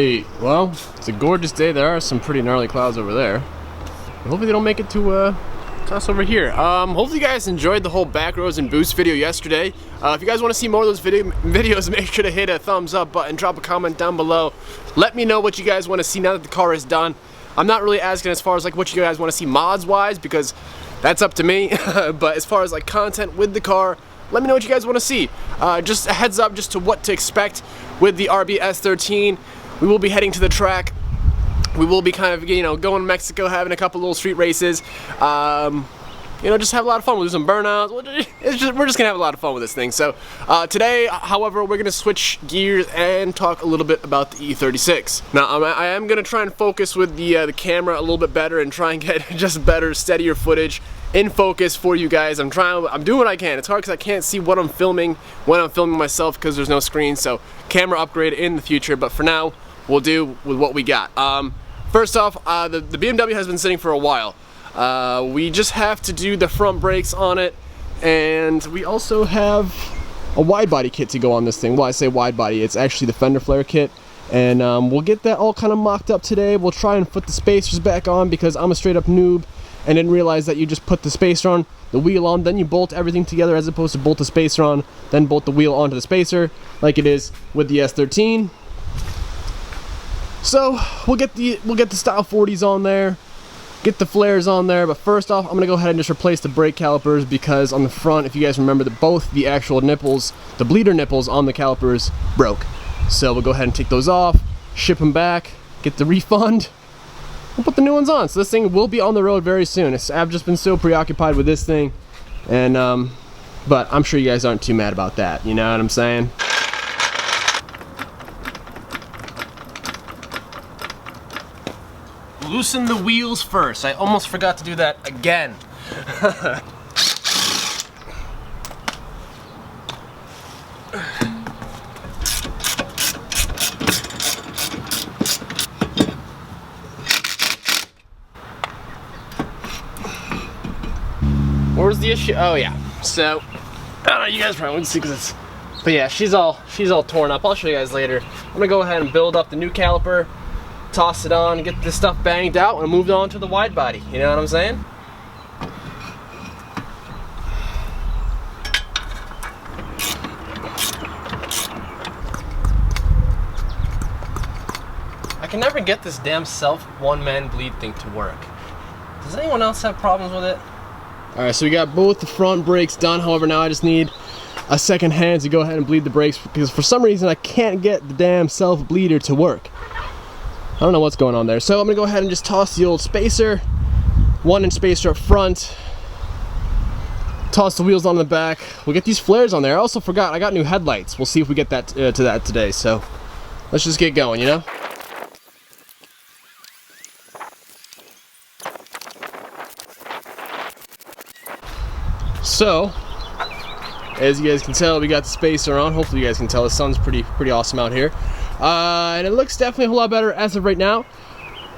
Hey, well, it's a gorgeous day. There are some pretty gnarly clouds over there. Hopefully they don't make it to us over here. Hopefully you guys enjoyed the whole back rows and boost video yesterday. If you guys want to see more of those videos, make sure to hit a thumbs up button, drop a comment down below. Let me know what you guys want to see now that the car is done. I'm not really asking as far as like what you guys want to see mods wise, because that's up to me. But as far as like content with the car, let me know what you guys want to see. Just a heads up just to what to expect with the RBS13. We will be heading to the track. We will be kind of, going to Mexico, having a couple little street races. Just have a lot of fun. We'll do some burnouts. We're just gonna have a lot of fun with this thing. So today, however, we're gonna switch gears and talk a little bit about the E36. Now, I am gonna try and focus with the camera a little bit better and try and get just better, steadier footage in focus for you guys. I'm doing what I can. It's hard because I can't see what I'm filming when I'm filming myself because there's no screen. So camera upgrade in the future. But for now, we'll do with what we got. First off, the BMW has been sitting for a while. We just have to do the front brakes on it, and we also have a wide body kit to go on this thing. Well, I say wide body, it's actually the Fender flare kit, and we'll get that all kind of mocked up today. We'll try and put the spacers back on because I'm a straight up noob and didn't realize that you just put the spacer on, the wheel on, then you bolt everything together as opposed to bolt the spacer on, then bolt the wheel onto the spacer like it is with the S13. So we'll get the style 40s on there, get the flares on there, but first off I'm gonna go ahead and just replace the brake calipers because on the front, if you guys remember, that both the actual nipples, the bleeder nipples on the calipers broke. So we'll go ahead and take those off, ship them back, get the refund, and put the new ones on. So this thing will be on the road very soon. I've just been so preoccupied with this thing, and but I'm sure you guys aren't too mad about that, you know what I'm saying? Loosen the wheels first. I almost forgot to do that again. Where's the issue? Oh yeah. So I don't know, you guys probably wouldn't see because it's. But yeah, she's all torn up. I'll show you guys later. I'm gonna go ahead and build up the new caliper, toss it on, get this stuff banged out, and moved on to the wide body. You know what I'm saying? I can never get this damn self one-man bleed thing to work. Does anyone else have problems with it? Alright, so we got both the front brakes done. However, now I just need a second hand to go ahead and bleed the brakes because for some reason I can't get the damn self bleeder to work. I don't know what's going on there. So I'm gonna go ahead and just toss the old spacer, 1-inch spacer up front, toss the wheels on the back. We'll get these flares on there. I also forgot I got new headlights. We'll see if we get that to that today. So let's just get going, you know? So as you guys can tell, we got the spacer on. Hopefully you guys can tell the sun's pretty awesome out here. And it looks definitely a whole lot better as of right now.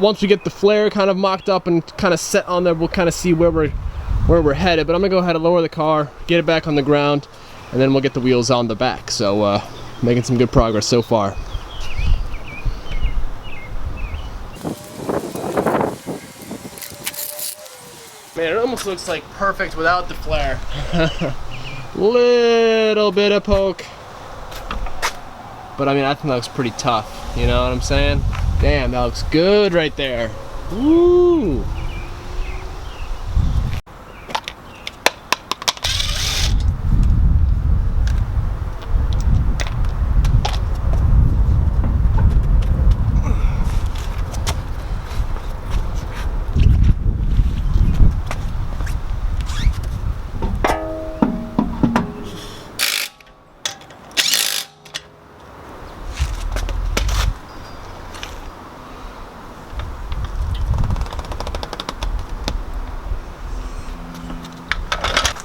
Once we get the flare kind of mocked up and kind of set on there, we'll kind of see where we're headed. But I'm gonna go ahead and lower the car, get it back on the ground, and then we'll get the wheels on the back. So making some good progress so far. Man, it almost looks like perfect without the flare. Little bit of poke. But I mean, I think that looks pretty tough, you know what I'm saying? Damn, that looks good right there. Woo!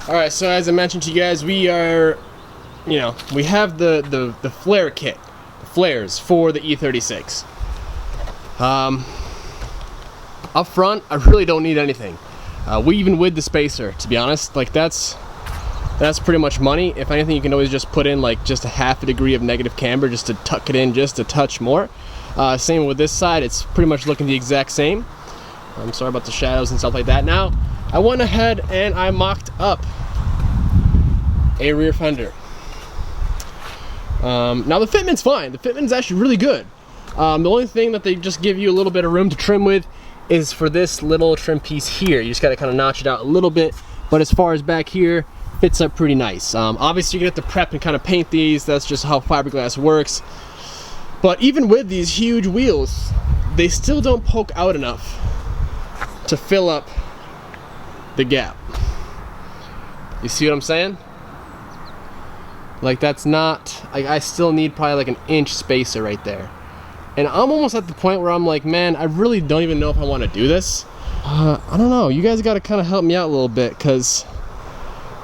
Alright, so as I mentioned to you guys, we are, we have the flare kit, the flares for the E36. Up front, I really don't need anything. Even with the spacer, to be honest, like that's pretty much money. If anything, you can always just put in like just a half a degree of negative camber just to tuck it in just a touch more. Same with this side, it's pretty much looking the exact same. I'm sorry about the shadows and stuff like that. Now, I went ahead and I mocked up a rear fender. Now the fitment's fine. The fitment's actually really good. The only thing that they just give you a little bit of room to trim with is for this little trim piece here. You just gotta kind of notch it out a little bit, but as far as back here, fits up pretty nice. Obviously you're gonna have to prep and kind of paint these. That's just how fiberglass works. But even with these huge wheels, they still don't poke out enough to fill up the gap. You see what I'm saying? Like, that's not, I still need probably like an inch spacer right there. And I'm almost at the point where I'm like, man, I really don't even know if I want to do this. I don't know, you guys got to kind of help me out a little bit, because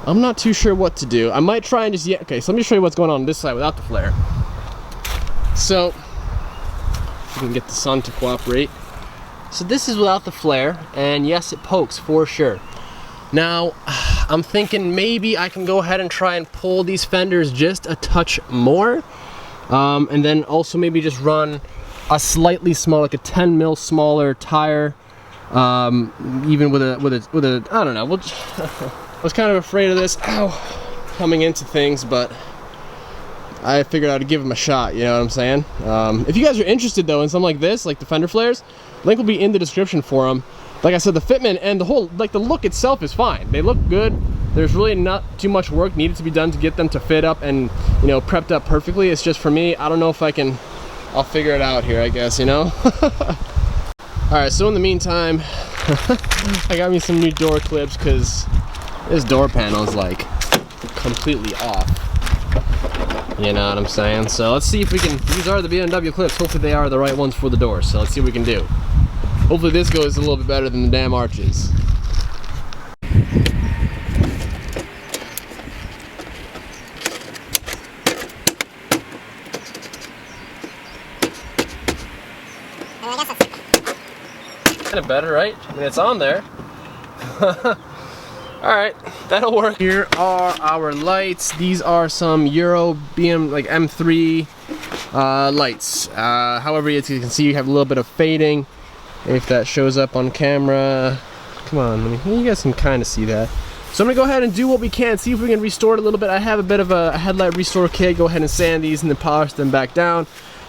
I'm not too sure what to do. I might try and just, okay, so let me show you what's going on this side without the flare. So, if we can get the sun to cooperate. So this is without the flare, and yes, it pokes for sure. Now, I'm thinking maybe I can go ahead and try and pull these fenders just a touch more, and then also maybe just run a slightly small, like a 10 mil smaller tire, even with a I don't know. I was kind of afraid of this, coming into things, but I figured I'd give them a shot, you know what I'm saying? If you guys are interested though in something like this, like the fender flares, link will be in the description for them. Like I said, the fitment and the whole, like the look itself is fine. They look good. There's really not too much work needed to be done to get them to fit up and, you know, prepped up perfectly. It's just for me, I don't know if I can, I'll figure it out here, I guess, you know? Alright, so in the meantime, I got me some new door clips because this door panel is like completely off. You know what I'm saying? So let's see if we can, these are the BMW clips. Hopefully they are the right ones for the door. So let's see what we can do. Hopefully this goes a little bit better than the damn arches. Kind of better, right? I mean, it's on there. Alright, that'll work. Here are our lights. These are some Euro BM, like M3 lights. However, as you can see, you have a little bit of fading. If that shows up on camera, come on, you guys can kind of see that. So I'm gonna go ahead and do what we can, see if we can restore it a little bit. I have a bit of a headlight restore kit. Go ahead and sand these and then polish them back down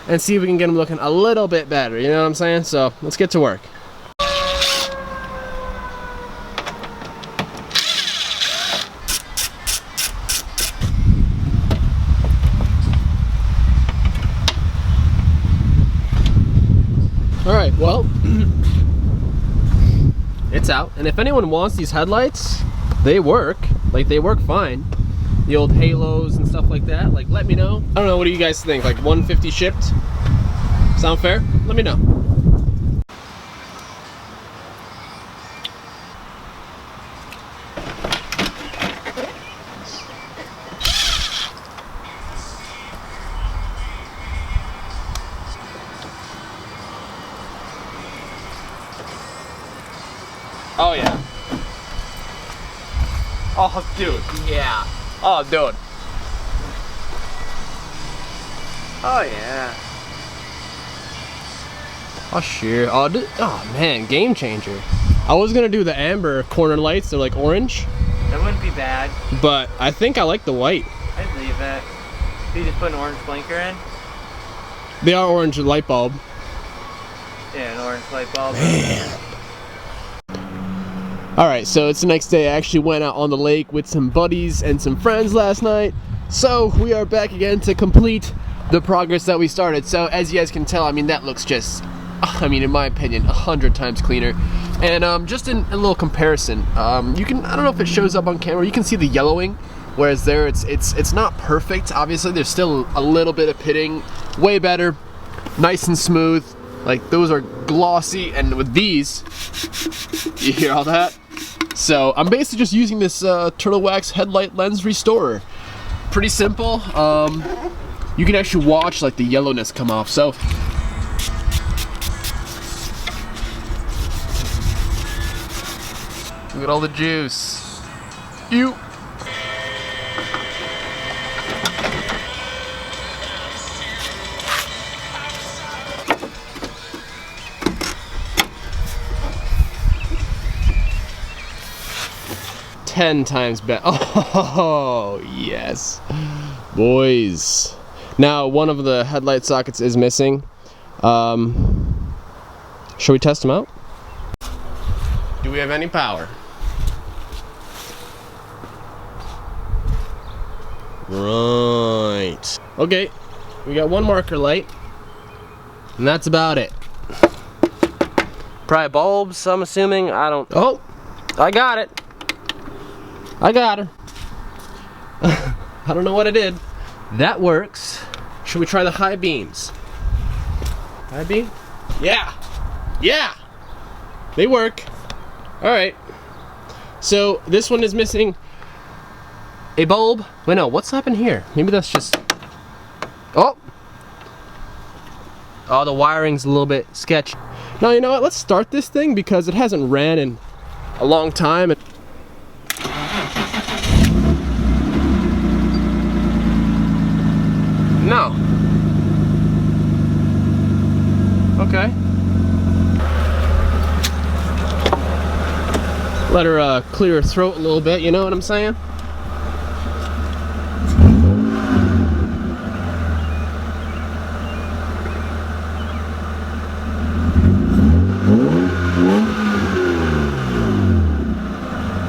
and see if we can get them looking a little bit better, you know what I'm saying? So let's get to work. Alright, well, it's out, and if anyone wants these headlights, they work. Like, they work fine. The old halos and stuff like that, like, let me know. I don't know, what do you guys think? Like, 150 shipped? Sound fair? Let me know. Oh yeah. Oh dude, yeah. Oh dude. Oh yeah. Oh sure. Oh, oh man, game changer. I was gonna do the amber corner lights. They're like orange. That wouldn't be bad. But I think I like the white. I'd leave it. You just put an orange blinker in? They are orange light bulb. Yeah, an orange light bulb. Man. Alright, so it's the next day. I actually went out on the lake with some buddies and some friends last night. So we are back again to complete the progress that we started. So as you guys can tell, I mean, that looks just, I mean, in my opinion, 100 times cleaner. And just in a little comparison, you can, I don't know if it shows up on camera, you can see the yellowing, whereas there it's not perfect. Obviously, there's still a little bit of pitting. Way better, nice and smooth. Like, those are glossy, and with these, you hear all that? So I'm basically just using this Turtle Wax headlight lens restorer. Pretty simple. You can actually watch like the yellowness come off. So look at all the juice. Ew. 10 times better. Oh, yes. Boys. Now, one of the headlight sockets is missing. Shall we test them out? Do we have any power? Right. Okay, we got one marker light, and that's about it. Probably bulbs, I'm assuming. I don't. Oh, I got it. I got her. I don't know what I did. That works. Should we try the high beams? High beam? Yeah. Yeah. They work. All right. So this one is missing a bulb. Wait, no. What's happened here? Maybe that's just. Oh. Oh, the wiring's a little bit sketchy. Now, you know what? Let's start this thing because it hasn't ran in a long time. No. Okay. Let her clear her throat a little bit, you know what I'm saying?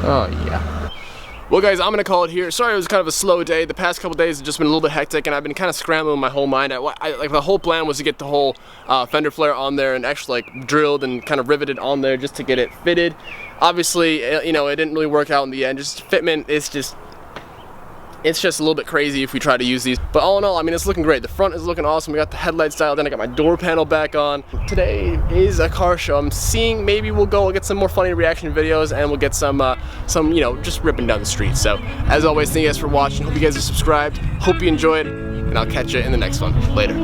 Oh, yeah. Well, guys, I'm gonna call it here. Sorry, it was kind of a slow day. The past couple days have just been a little bit hectic, and I've been kind of scrambling my whole mind. Like the whole plan was to get the whole fender flare on there and actually like drilled and kind of riveted on there just to get it fitted. Obviously, you know, it didn't really work out in the end. Just fitment is just. It's just a little bit crazy if we try to use these. But all in all, I mean, it's looking great. The front is looking awesome. We got the headlights dialed in. I got my door panel back on. Today is a car show. I'm seeing maybe we'll get some more funny reaction videos and we'll get some, you know, just ripping down the street. So, as always, thank you guys for watching. Hope you guys are subscribed. Hope you enjoyed, and I'll catch you in the next one. Later.